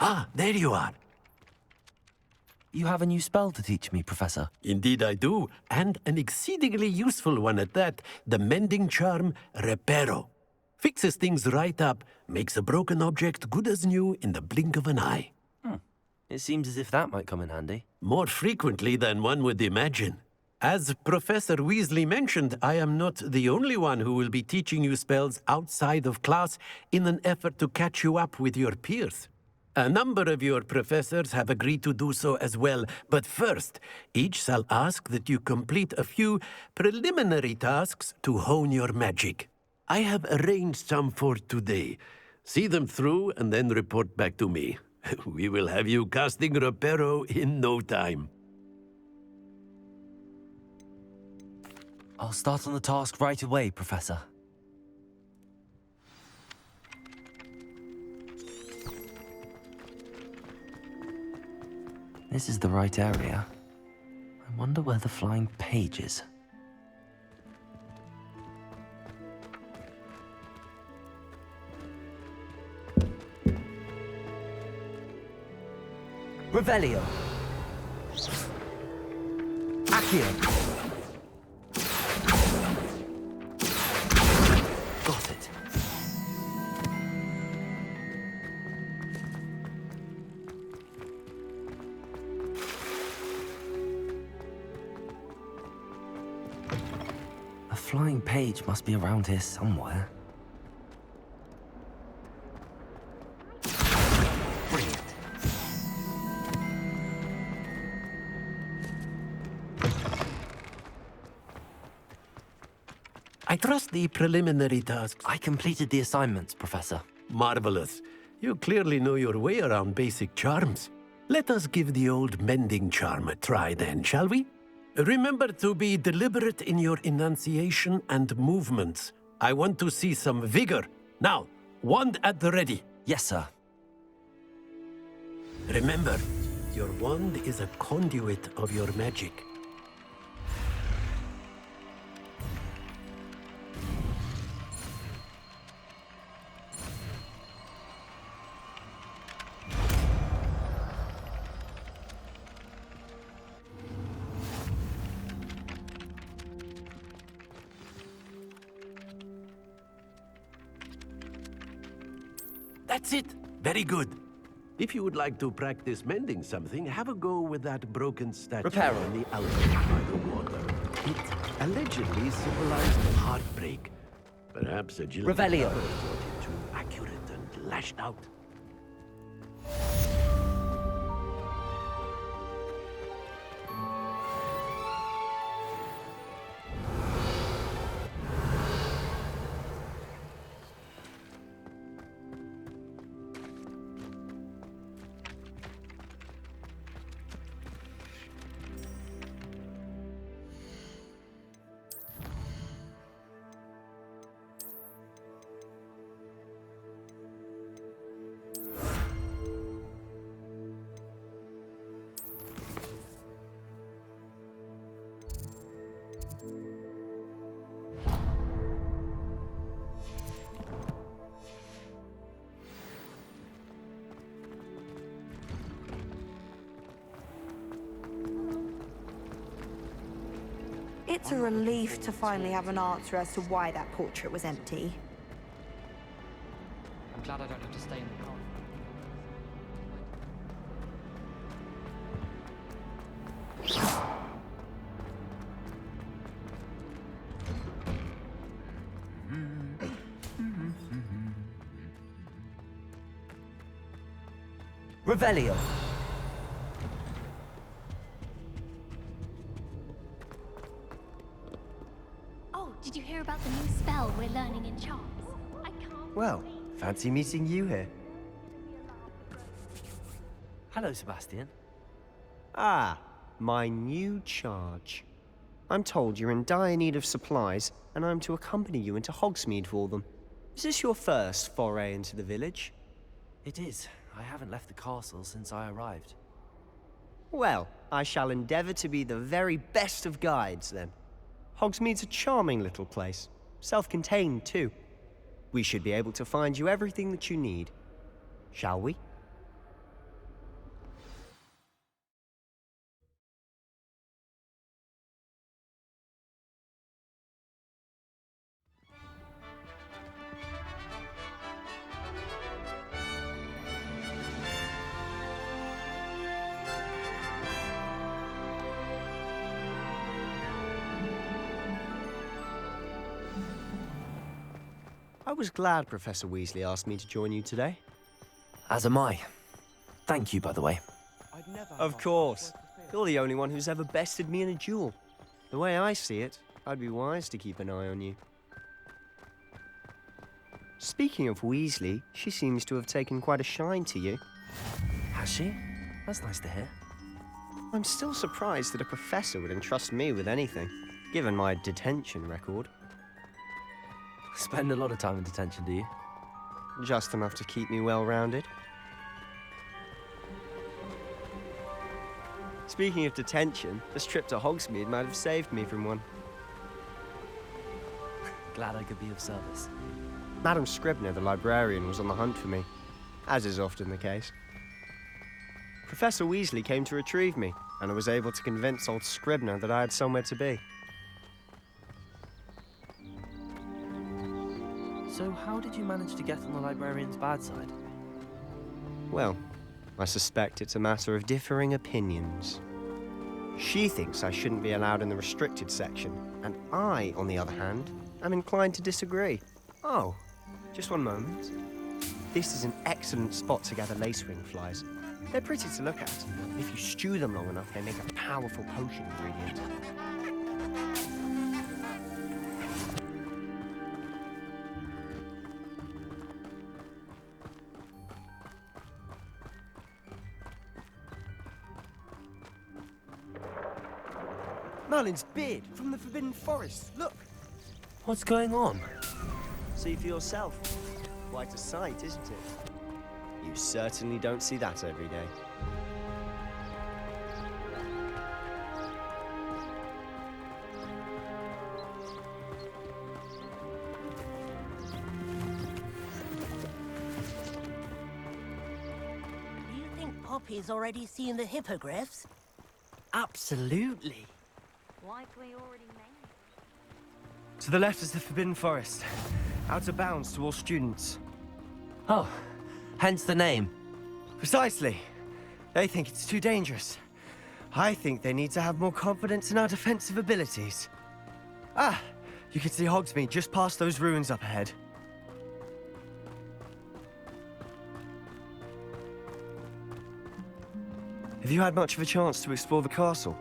Ah, there you are. You have a new spell to teach me, Professor. Indeed I do, and an exceedingly useful one at that. The mending charm, Reparo. Fixes things right up, makes a broken object good as new in the blink of an eye. It seems as if that might come in handy. More frequently than one would imagine. As Professor Weasley mentioned, I am not the only one who will be teaching you spells outside of class in an effort to catch you up with your peers. A number of your professors have agreed to do so as well, but first, each shall ask that you complete a few preliminary tasks to hone your magic. I have arranged some for today. See them through and then report back to me. We will have you casting Reparo in no time. I'll start on the task right away, Professor. This is the right area. I wonder where the flying page is. Revelio. Accio. Got it. A flying page must be around here somewhere. I trust the preliminary tasks. I completed the assignments, Professor. Marvelous. You clearly know your way around basic charms. Let us give the old mending charm a try then, shall we? Remember to be deliberate in your enunciation and movements. I want to see some vigor. Now, wand at the ready. Yes, sir. Remember, your wand is a conduit of your magic. That's it. Very good. If you would like to practice mending something, have a go with that broken statue Reparo. on the outlet by the water. It allegedly symbolized heartbreak. Perhaps a Jill Revelio. thought it too accurate and lashed out. It's a relief to finally have an answer as to why that portrait was empty. I'm glad I don't have to stay in the car. Revelio. Oh, did you hear about the new spell we're learning in charms? I can't Well, wait. fancy meeting you here. Hello, Sebastian. Ah, my new charge. I'm told you're in dire need of supplies, and I'm to accompany you into Hogsmeade for them. Is this your first foray into the village? It is. I haven't left the castle since I arrived. Well, I shall endeavour to be the very best of guides, then. Hogsmeade's a charming little place. Self-contained, too. We should be able to find you everything that you need. Shall we? I was glad Professor Weasley asked me to join you today. As am I. Thank you, by the way. Of course. You're the only one who's ever bested me in a duel. The way I see it, I'd be wise to keep an eye on you. Speaking of Weasley, she seems to have taken quite a shine to you. Has she? That's nice to hear. I'm still surprised that a professor would entrust me with anything, given my detention record. Spend a lot of time in detention, do you? Just enough to keep me well-rounded. Speaking of detention, this trip to Hogsmeade might have saved me from one. Glad I could be of service. Madam Scribner, the librarian, was on the hunt for me, as is often the case. Professor Weasley came to retrieve me, and I was able to convince old Scribner that I had somewhere to be. So how did you manage to get on the librarian's bad side? Well, I suspect it's a matter of differing opinions. She thinks I shouldn't be allowed in the restricted section, and I, on the other hand, am inclined to disagree. Oh, just one moment. This is an excellent spot to gather lacewing flies. They're pretty to look at. If you stew them long enough, they make a powerful potion ingredient. Merlin's beard from the Forbidden Forest. Look, What's going on? see for yourself. Quite a sight, isn't it? You certainly don't see that every day. Do you think Poppy's already seen the hippogriffs? Absolutely. Like we already made. To the left is the Forbidden Forest. Out of bounds to all students. Oh, hence the name. Precisely. They think it's too dangerous. I think they need to have more confidence in our defensive abilities. Ah, you can see Hogsmeade just past those ruins up ahead. Have you had much of a chance to explore the castle?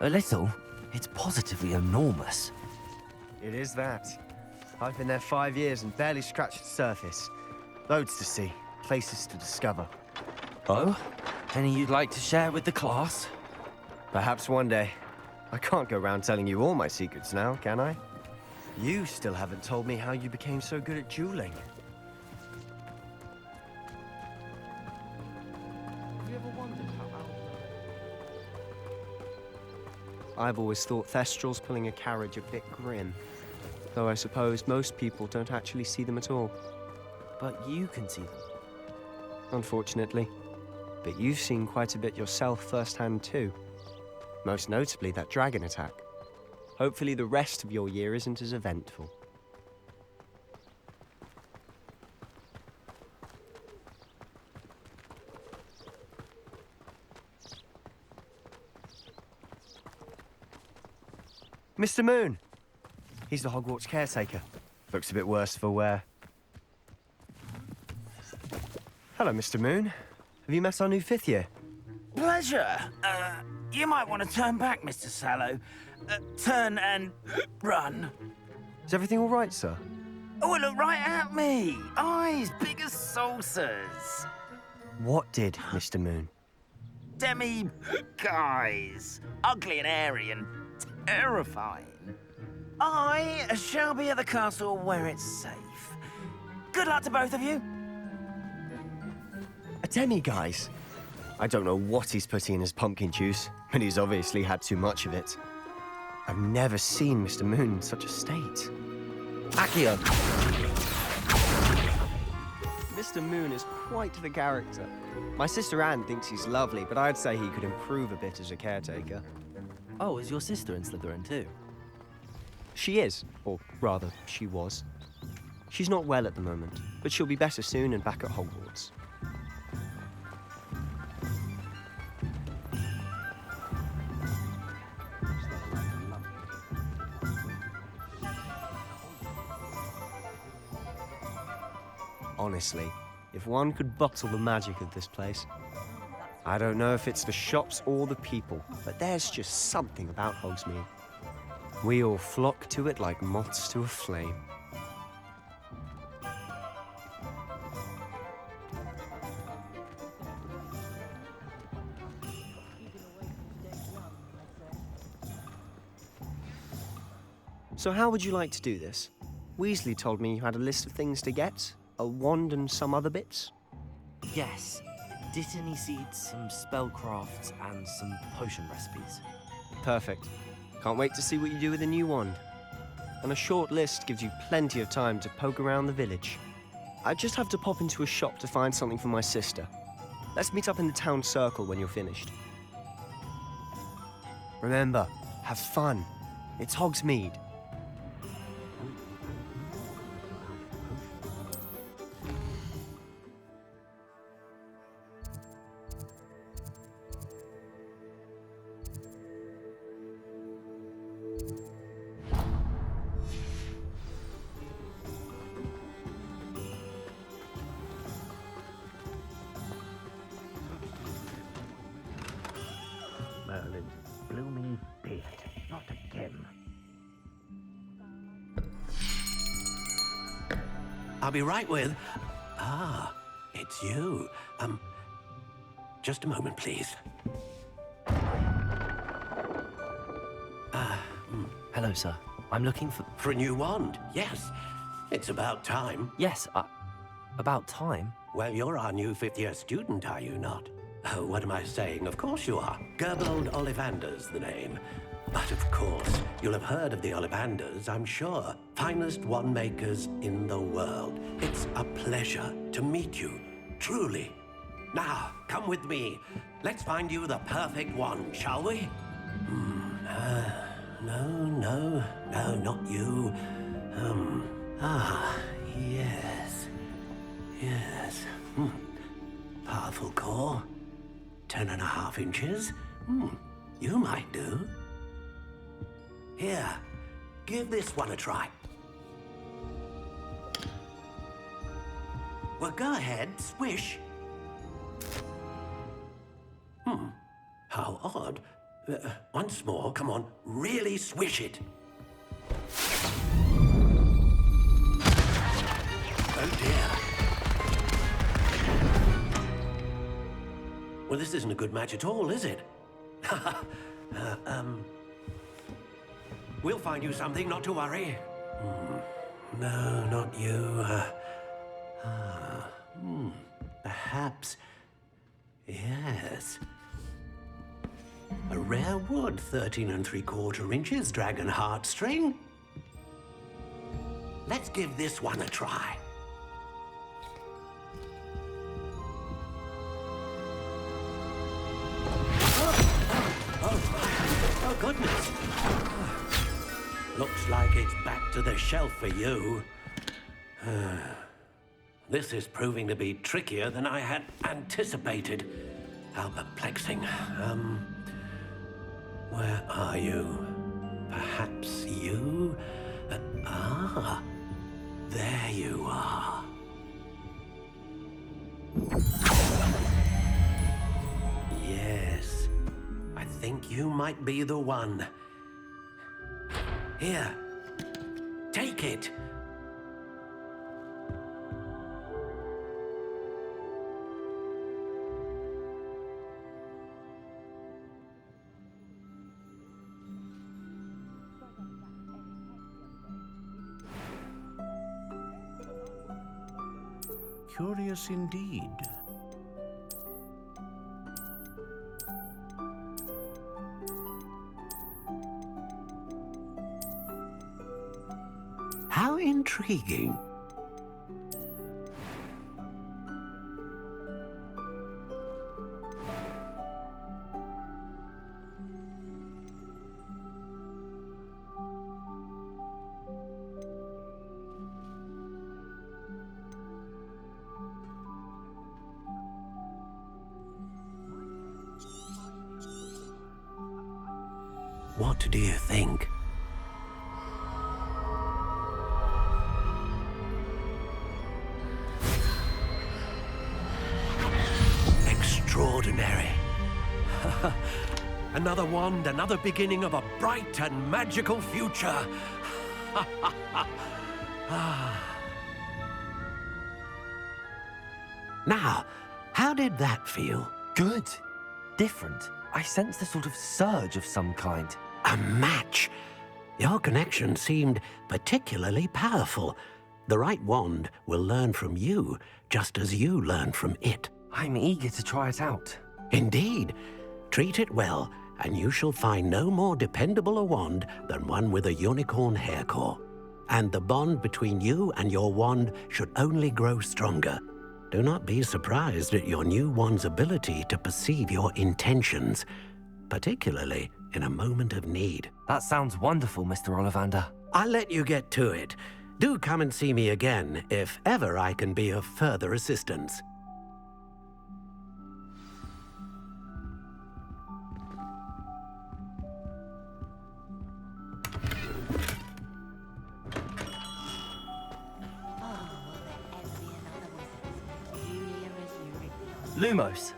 A little. It's positively enormous. It is that. I've been there 5 years and barely scratched the surface. Loads to see, places to discover. Oh? Any you'd like to share with the class? Perhaps one day. I can't go around telling you all my secrets now, can I? You still haven't told me how you became so good at dueling. Have you ever wondered how I've always thought Thestrals pulling a carriage a bit grim. Though I suppose most people don't actually see them at all. But you can see them. Unfortunately. But you've seen quite a bit yourself firsthand too. Most notably that dragon attack. Hopefully the rest of your year isn't as eventful. Mr. Moon! He's the Hogwarts caretaker. Looks a bit worse for wear. Hello, Mr. Moon. Have you met our new 5th year? Pleasure. You might want to turn back, Mr. Sallow. Turn and run. Is everything all right, sir? Oh, look right at me. Eyes big as saucers. What did, Mr. Moon? Guys. Ugly and airy and terrifying. I shall be at the castle where it's safe. Good luck to both of you. A demi-guise? I don't know what he's putting in his pumpkin juice, but he's obviously had too much of it. I've never seen Mr. Moon in such a state. Accio! Mr. Moon is quite the character. My sister Anne thinks he's lovely, but I'd say he could improve a bit as a caretaker. Oh, is your sister in Slytherin too? She is, or rather, she was. She's not well at the moment, but she'll be better soon and back at Hogwarts. Honestly, if one could bottle the magic of this place. I don't know if it's the shops or the people, but there's just something about Hogsmeade. We all flock to it like moths to a flame. So how would you like to do this? Weasley told me you had a list of things to get, a wand and some other bits. Yes. Dittany seeds, some spellcrafts, and some potion recipes. Perfect. Can't wait to see what you do with the new wand. And a short list gives you plenty of time to poke around the village. I just have to pop into a shop to find something for my sister. Let's meet up in the town circle when you're finished. Remember, have fun. It's Hogsmeade. Merlin's blooming beard. Not again. I'll be right with... Ah, it's you. Just a moment, please. Hello, sir. I'm looking for... For a new wand, yes. It's about time. Yes, about time. Well, you're our new fifth-year student, are you not? Oh, what am I saying? Of course you are. Gerbold Ollivander's the name. But of course, you'll have heard of the Ollivanders, I'm sure. Finest wand makers in the world. It's a pleasure to meet you, truly. Now, come with me. Let's find you the perfect wand, shall we? No, not you. Yes. Powerful core. 10.5 inches. You might do. Here, give this one a try. Well, go ahead, swish. How odd. Once more, come on, really swish it. Oh dear. Well, this isn't a good match at all, is it? We'll find you something, not to worry. No, not you. Perhaps. Yes. A rare wood, 13 3/4 inches, dragon heartstring. Let's give this one a try. Oh, goodness. Looks like it's back to the shelf for you. This is proving to be trickier than I had anticipated. How perplexing. Where are you? Perhaps you? There you are. Yes, I think you might be the one. Here, take it. Curious indeed. How intriguing. What do you think? wand, another beginning of a bright and magical future. Now, how did that feel? Good. Different. I sensed a sort of surge of some kind. A match. Your connection seemed particularly powerful. The right wand will learn from you, just as you learn from it. I'm eager to try it out. Indeed. Treat it well, and you shall find no more dependable a wand than one with a unicorn hair core. And the bond between you and your wand should only grow stronger. Do not be surprised at your new wand's ability to perceive your intentions, particularly in a moment of need. That sounds wonderful, Mr. Ollivander. I'll let you get to it. Do come and see me again if ever I can be of further assistance. Lumos.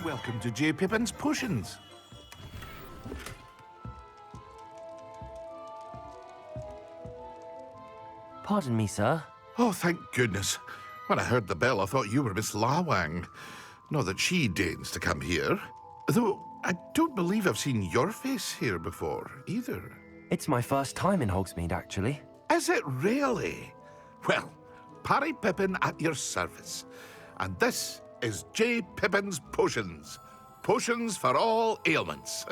Welcome to J. Pippin's Potions. Pardon me, sir. Oh, thank goodness. When I heard the bell, I thought you were Miss Lawang. Not that she deigns to come here. Though I don't believe I've seen your face here before, either. It's my first time in Hogsmeade, actually. Is it really? Well, Parry Pippin at your service. And this is J. Pippin's Potions. Potions for all ailments.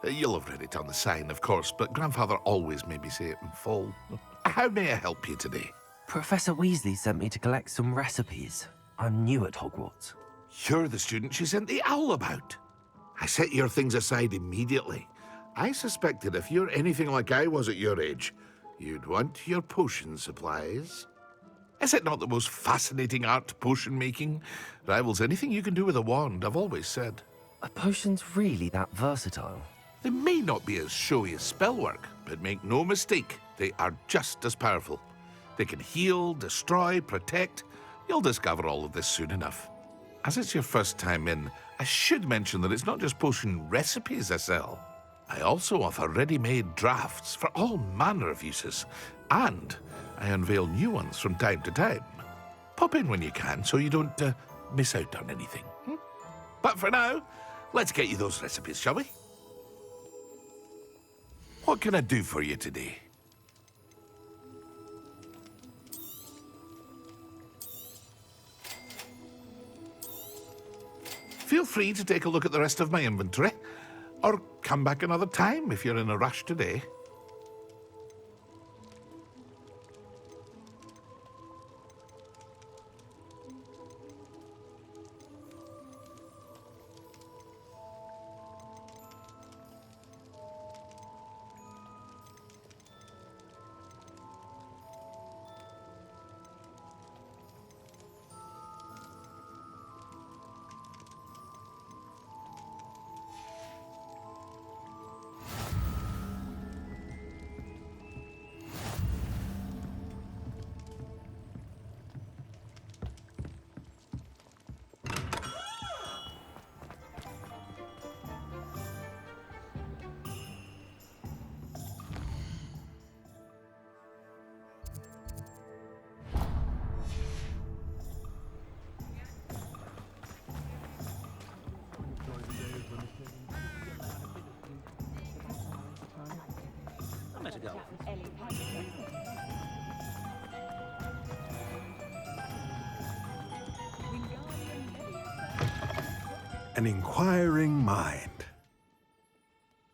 You'll have read it on the sign, of course, but Grandfather always made me say it in full. How may I help you today? Professor Weasley sent me to collect some recipes. I'm new at Hogwarts. You're the student she sent the owl about. I set your things aside immediately. I suspected if you're anything like I was at your age, You'd want your potion supplies. Is it not the most fascinating art, potion making? Rivals anything you can do with a wand, I've always said. Are potions really that versatile? They may not be as showy as spellwork, but make no mistake, they are just as powerful. They can heal, destroy, protect. You'll discover all of this soon enough. As it's your first time in, I should mention that it's not just potion recipes I sell. I also offer ready-made drafts for all manner of uses, and I unveil new ones from time to time. Pop in when you can so you don't miss out on anything. But for now, let's get you those recipes, shall we? What can I do for you today? Feel free to take a look at the rest of my inventory, or come back another time if you're in a rush today. An inquiring mind.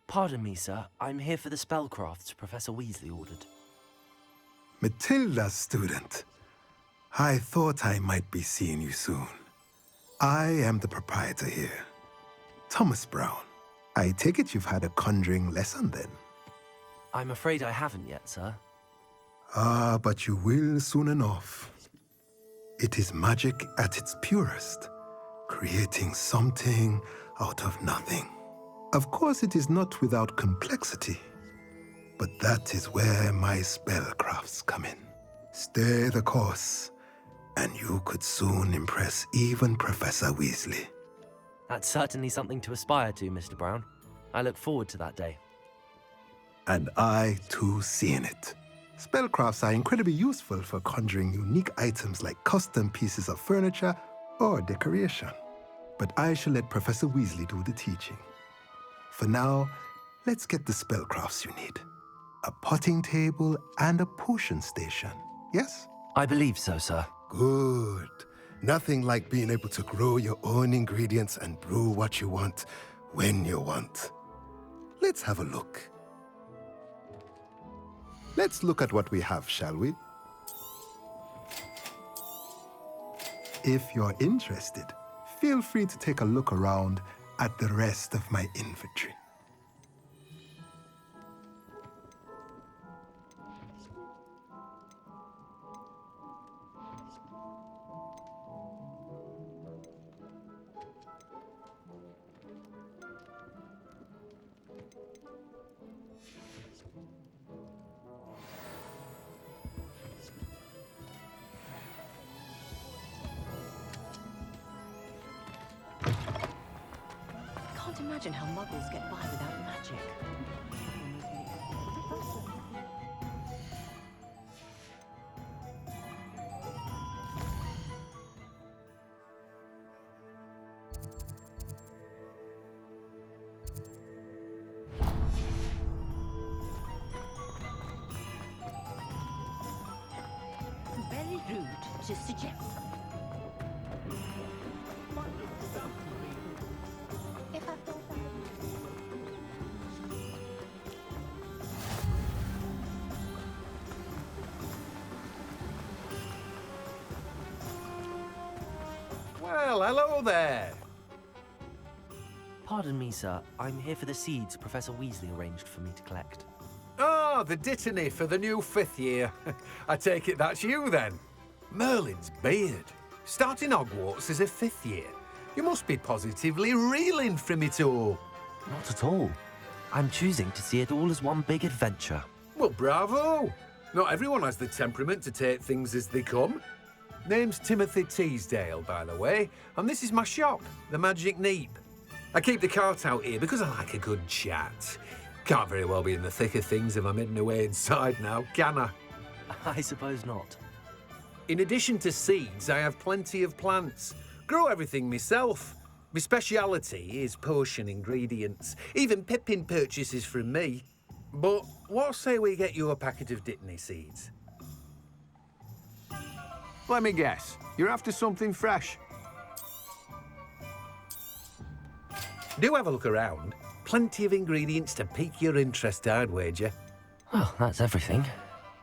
Pardon me, sir. I'm here for the spellcrafts Professor Weasley ordered. Matilda's student. I thought I might be seeing you soon. I am the proprietor here. Thomas Brown. I take it you've had a conjuring lesson then? I'm afraid I haven't yet, sir. Ah, but you will soon enough. It is magic at its purest, creating something out of nothing. Of course, it is not without complexity, but that is where my spellcrafts come in. Stay the course, and you could soon impress even Professor Weasley. That's certainly something to aspire to, Mr. Brown. I look forward to that day. And I, too, see in it. Spellcrafts are incredibly useful for conjuring unique items like custom pieces of furniture or decoration. But I shall let Professor Weasley do the teaching. For now, let's get the spellcrafts you need. A potting table and a potion station, yes? I believe so, sir. Good. Nothing like being able to grow your own ingredients and brew what you want when you want. Let's have a look. Let's look at what we have, shall we? If you're interested, feel free to take a look around at the rest of my inventory. Can't imagine how muggles get by without magic. Very rude to suggest. If I thought Well, hello there. Pardon me, sir. I'm here for the seeds Professor Weasley arranged for me to collect. Ah, Ah, the dittany for the new 5th year. I take it that's you then. Merlin's beard. Starting Hogwarts as a 5th year. You must be positively reeling from it all. Not at all. I'm choosing to see it all as one big adventure. Well, bravo. Not everyone has the temperament to take things as they come. Name's Timothy Teasdale, by the way, and this is my shop, the Magic Neep. I keep the cart out here because I like a good chat. Can't very well be in the thick of things if I'm hidden away inside now, can I? I suppose not. In addition to seeds, I have plenty of plants. Grow everything myself. My speciality is potion ingredients. Even Pippin purchases from me. But what say we get you a packet of Dittany seeds? Let me guess. You're after something fresh. Do have a look around. Plenty of ingredients to pique your interest, I'd wager. Well, that's everything.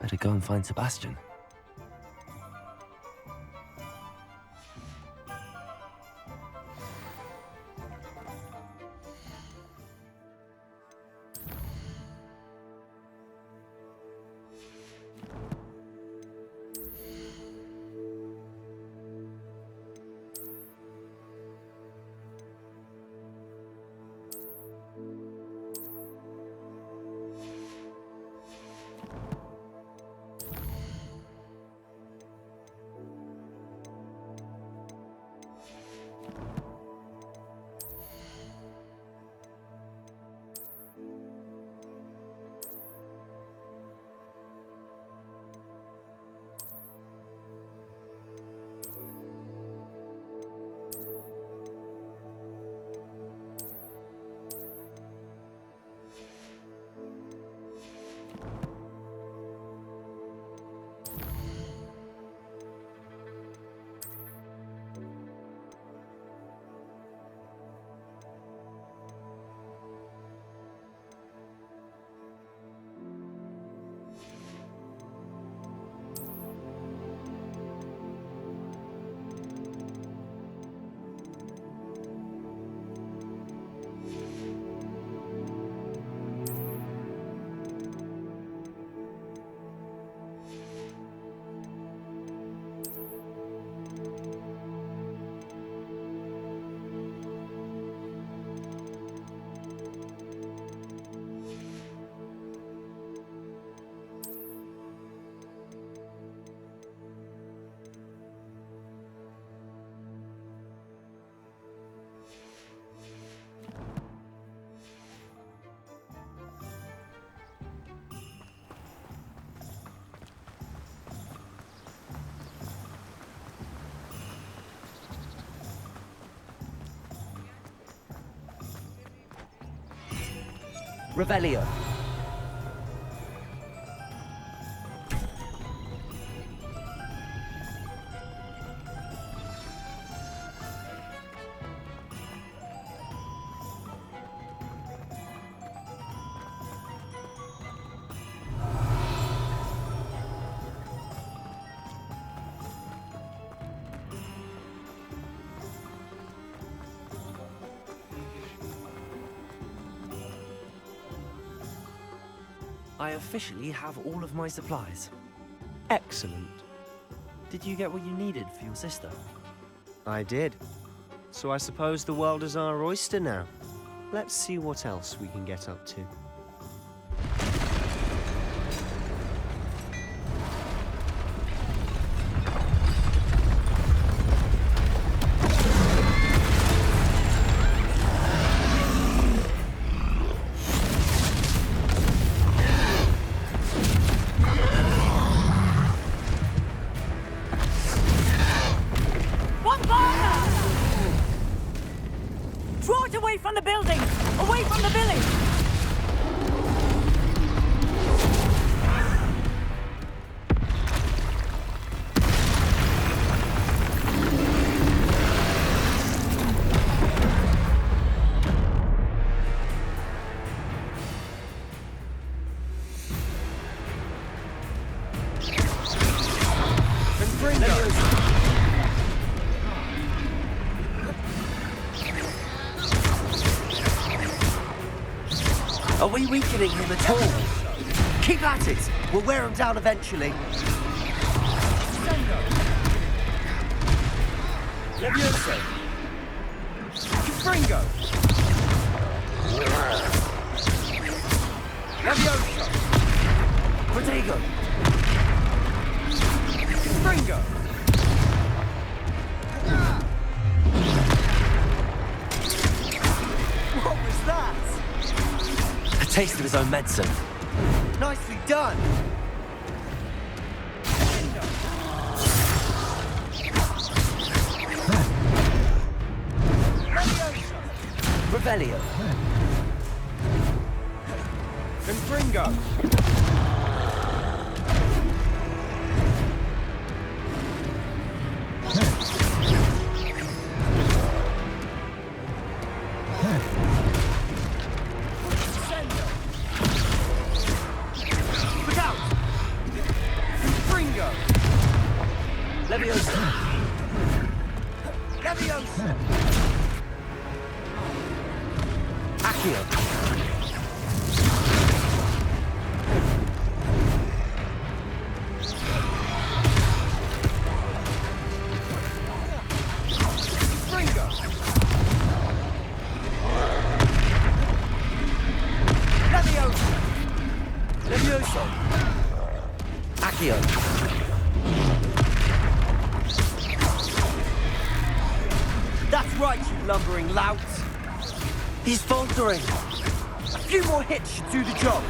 Better go and find Sebastian. Revelio. I officially have all of my supplies. Excellent. Did you get what you needed for your sister? I did. So I suppose the world is our oyster now. Let's see what else we can get up to. Draw it away from the building! Away from the village! Are we weakening him at all? Keep at it! We'll wear them down eventually. Sengo! Levioso! Fringo! Levioso! Protego! Fringo! What was that? A taste of his own medicine. Nicely done! Revelio. Confringo. Look out! Confringo. Leviosa. Leviosa. Accio. Fringo. Leviosa. Levioso. Accio. That's right, you lumbering lout. He's faltering. A few more hits should do the job.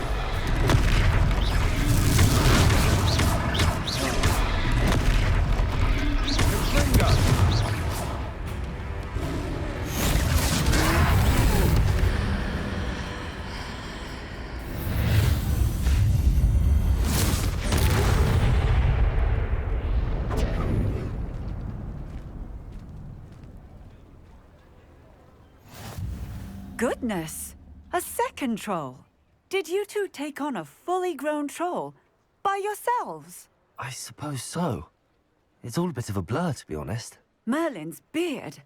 Confringo. Goodness! A second troll! Did you two take on a fully grown troll? By yourselves? I suppose so. It's all a bit of a blur, to be honest. Merlin's beard.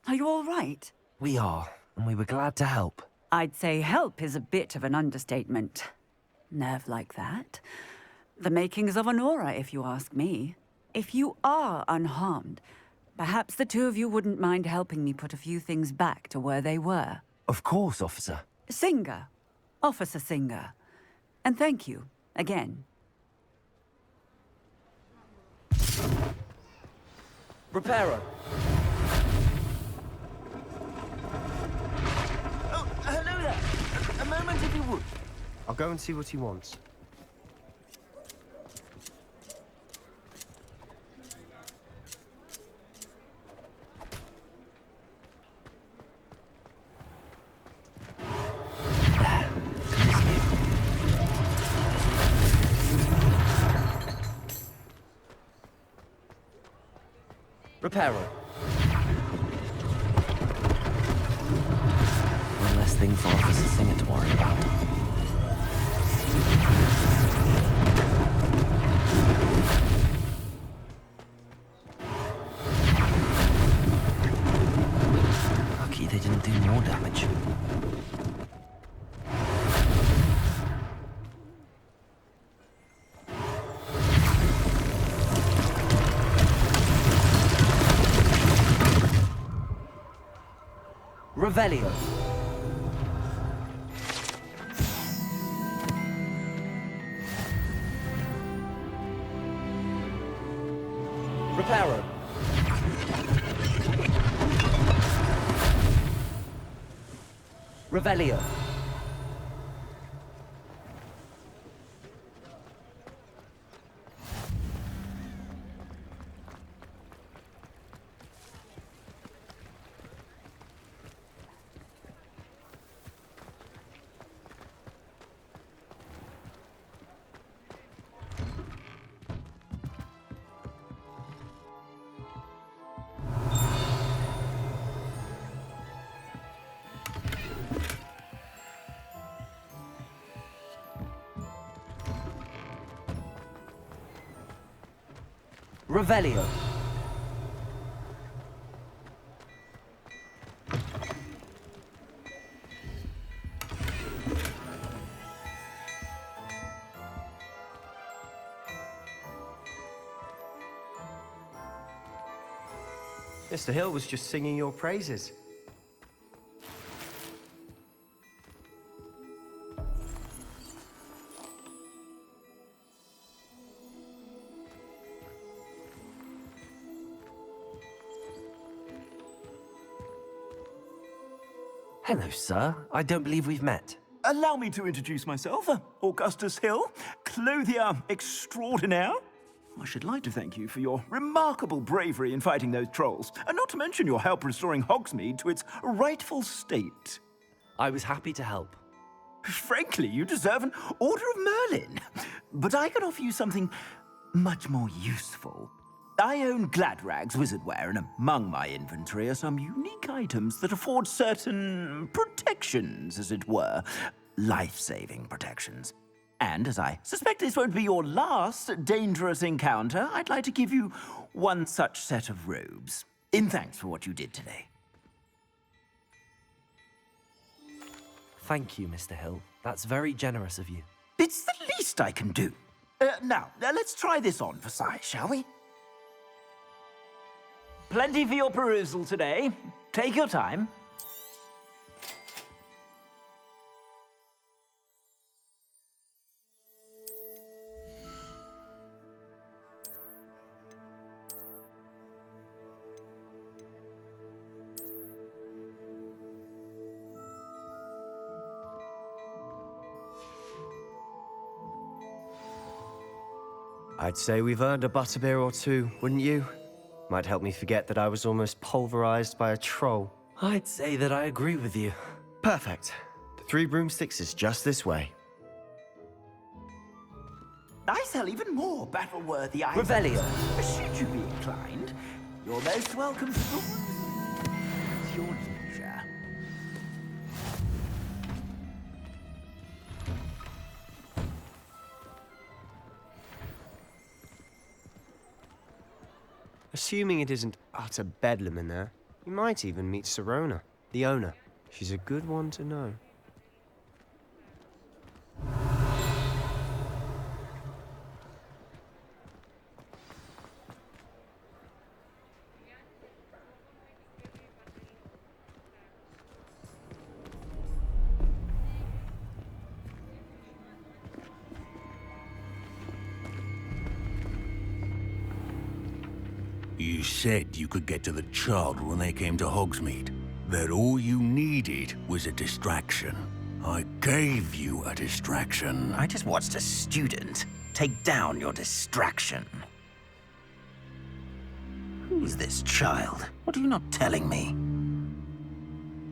Are you all right? We are, and we were glad to help. I'd say help is a bit of an understatement. Nerve like that. The makings of an aura, if you ask me. If you are unharmed, perhaps the two of you wouldn't mind helping me put a few things back to where they were. Of course, officer. Singer. Officer Singer. And thank you, again. Reparo. Oh, hello there. A moment if you would. I'll go and see what he wants. Reparo. One less thing for Officer Singer to worry about. Lucky they didn't do more damage. Revelio. Reparo. Revelio. Revelio. Mr. Hill was just singing your praises. Hello, sir. I don't believe we've met. Allow me to introduce myself, Augustus Hill, clothier extraordinaire. I should like to thank you for your remarkable bravery in fighting those trolls, and not to mention your help restoring Hogsmeade to its rightful state. I was happy to help. Frankly, you deserve an Order of Merlin. But I can offer you something much more useful. I own Gladrag's wizardware, and among my inventory are some unique items that afford certain protections, as it were. Life-saving protections. And as I suspect this won't be your last dangerous encounter, I'd like to give you one such set of robes, in thanks for what you did today. Thank you, Mr. Hill. That's very generous of you. It's the least I can do. Now, let's try this on for size, shall we? Plenty for your perusal today. Take your time. I'd say we've earned a butterbeer or two, wouldn't you? Might help me forget that I was almost pulverized by a troll. I'd say that I agree with you. Perfect. The 3 broomsticks is just this way. I sell even more battle-worthy items. Revelio. Should you be inclined, you're most welcome to at your leisure. Assuming it isn't utter bedlam in there, you might even meet Sirona, the owner. She's a good one to know. You said you could get to the child when they came to Hogsmeade. That all you needed was a distraction. I gave you a distraction. I just watched a student take down your distraction. Who's this child? What are you not telling me?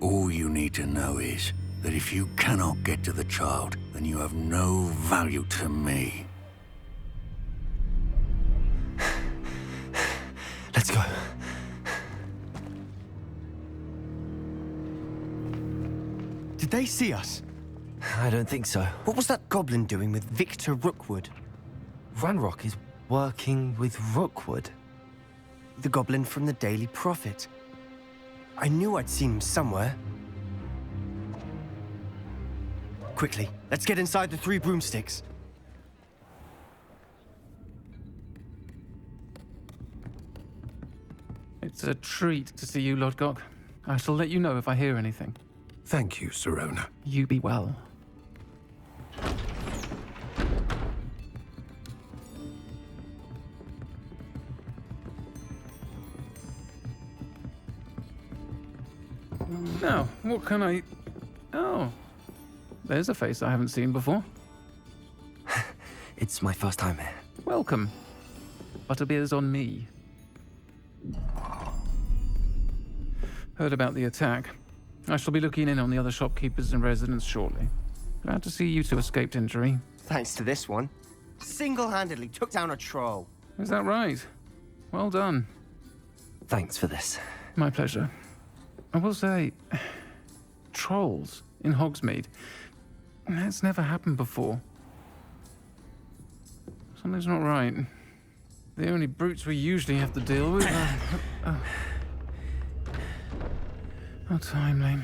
All you need to know is that if you cannot get to the child, then you have no value to me. Let's go. Did they see us? I don't think so. What was that goblin doing with Victor Rookwood? Ranrock is working with Rookwood. The goblin from the Daily Prophet. I knew I'd seen him somewhere. Quickly, let's get inside the 3 broomsticks. It's a treat to see you, Lodgok. I shall let you know if I hear anything. Thank you, Sirona. You be well. Now, what can I... Oh, there's a face I haven't seen before. It's my first time here. Welcome. Butterbeer's on me. Heard about the attack. I shall be looking in on the other shopkeepers and residents shortly. Glad to see you two escaped injury. Thanks to this one. Single-handedly took down a troll. Is that right? Well done. Thanks for this. My pleasure. I will say, trolls in Hogsmeade. That's never happened before. Something's not right. The only brutes we usually have to deal with are... How timely.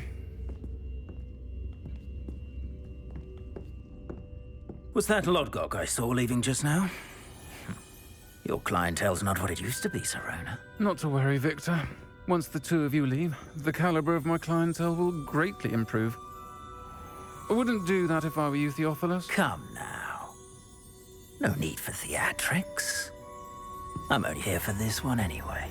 Was that Lodgok I saw leaving just now? Your clientele's not what it used to be, Sirona. Not to worry, Victor. Once the two of you leave, the caliber of my clientele will greatly improve. I wouldn't do that if I were you, Theophilus. Come now. No need for theatrics. I'm only here for this one anyway.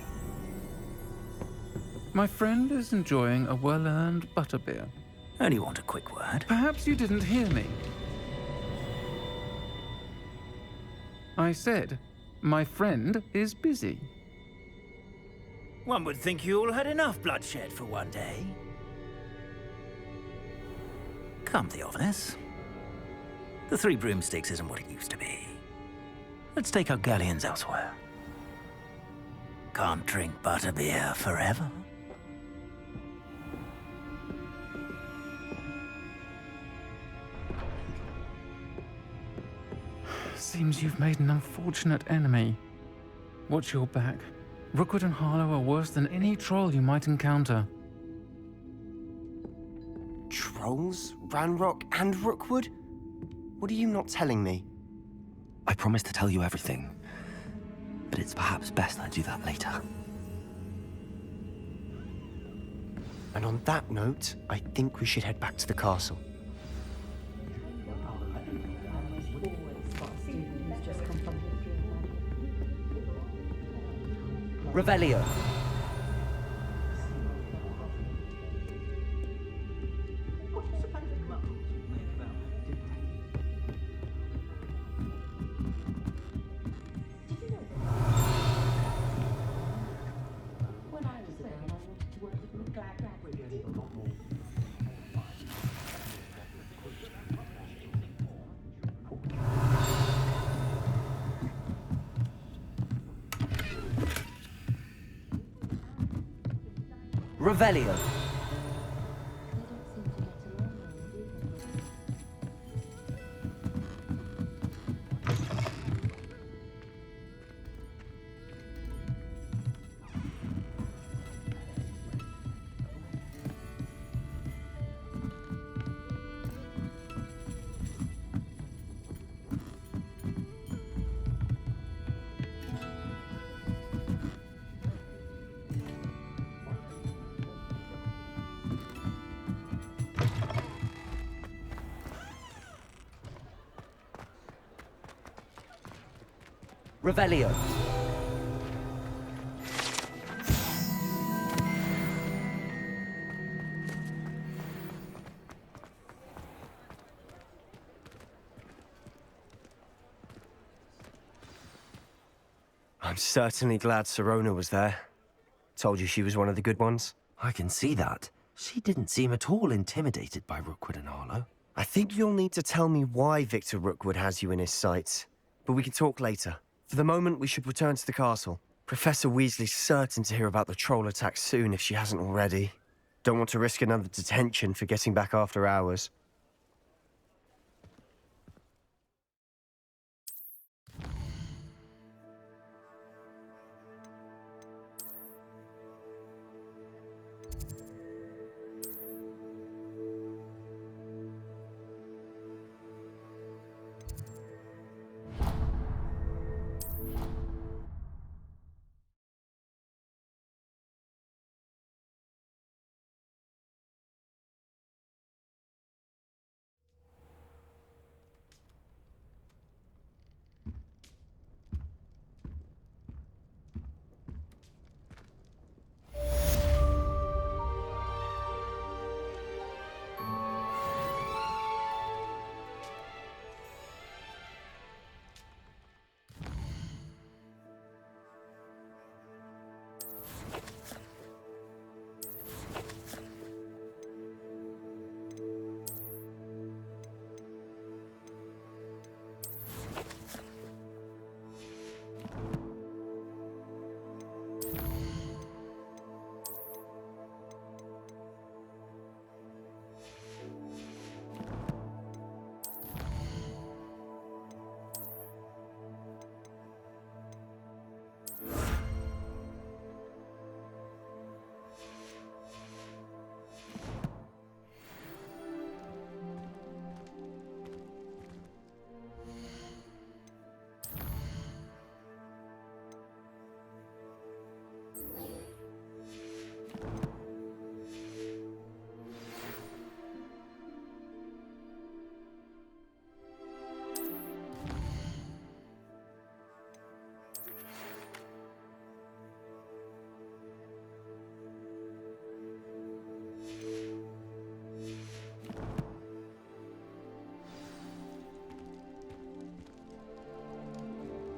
My friend is enjoying a well-earned butterbeer. Only want a quick word. Perhaps you didn't hear me. I said, my friend is busy. One would think you all had enough bloodshed for one day. Come, Theophilus. The Three Broomsticks isn't what it used to be. Let's take our galleons elsewhere. Can't drink butterbeer forever. Seems you've made an unfortunate enemy. Watch your back. Rookwood and Harlow are worse than any troll you might encounter. Trolls? Ranrock and Rookwood? What are you not telling me? I promised to tell you everything, but it's perhaps best I do that later. And on that note, I think we should head back to the castle. Revelio. Revelio. Revelio. I'm certainly glad Sirona was there. Told you she was one of the good ones. I can see that. She didn't seem at all intimidated by Rookwood and Harlow. I think you'll need to tell me why Victor Rookwood has you in his sights. But we can talk later. For the moment, we should return to the castle. Professor Weasley's certain to hear about the troll attack soon if she hasn't already. Don't want to risk another detention for getting back after hours.